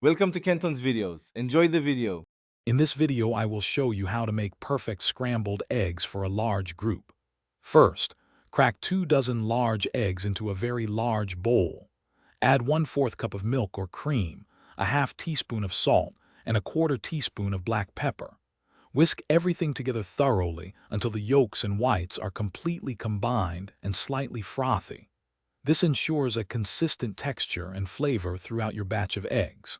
Welcome to Kenton's videos. Enjoy the video. In this video, I will show you how to make perfect scrambled eggs for a large group. First, crack 2 dozen large eggs into a very large bowl. Add 1/4 cup of milk or cream, a half teaspoon of salt, and a 1/4 teaspoon of black pepper. Whisk everything together thoroughly until the yolks and whites are completely combined and slightly frothy. This ensures a consistent texture and flavor throughout your batch of eggs.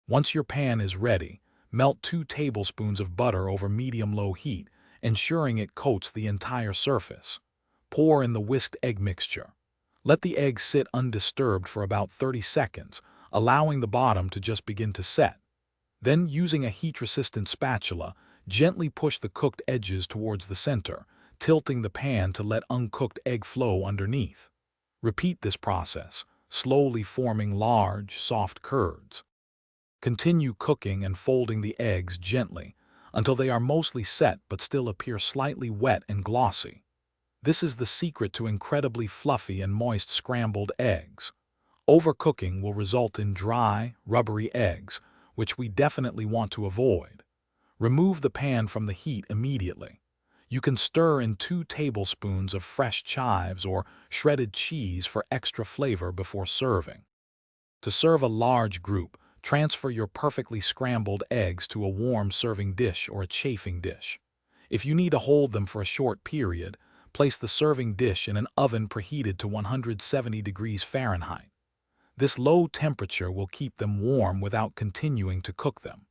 Once your pan is ready, melt 2 tablespoons of butter over medium-low heat, ensuring it coats the entire surface. Pour in the whisked egg mixture. Let the eggs sit undisturbed for about 30 seconds, allowing the bottom to just begin to set. Then, using a heat-resistant spatula, gently push the cooked edges towards the center, tilting the pan to let uncooked egg flow underneath. Repeat this process, slowly forming large, soft curds. Continue cooking and folding the eggs gently until they are mostly set but still appear slightly wet and glossy. This is the secret to incredibly fluffy and moist scrambled eggs. Overcooking will result in dry, rubbery eggs, which we definitely want to avoid. Remove the pan from the heat immediately. You can stir in 2 tablespoons of fresh chives or shredded cheese for extra flavor before serving. To serve a large group, transfer your perfectly scrambled eggs to a warm serving dish or a chafing dish. If you need to hold them for a short period, place the serving dish in an oven preheated to 170 degrees Fahrenheit. This low temperature will keep them warm without continuing to cook them.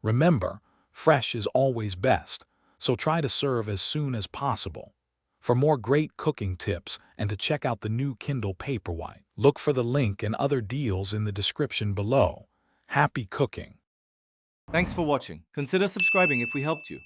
Remember, fresh is always best, so try to serve as soon as possible. For more great cooking tips and to check out the new Kindle Paperwhite, look for the link and other deals in the description below. Happy cooking! Thanks for watching. Consider subscribing if we helped you.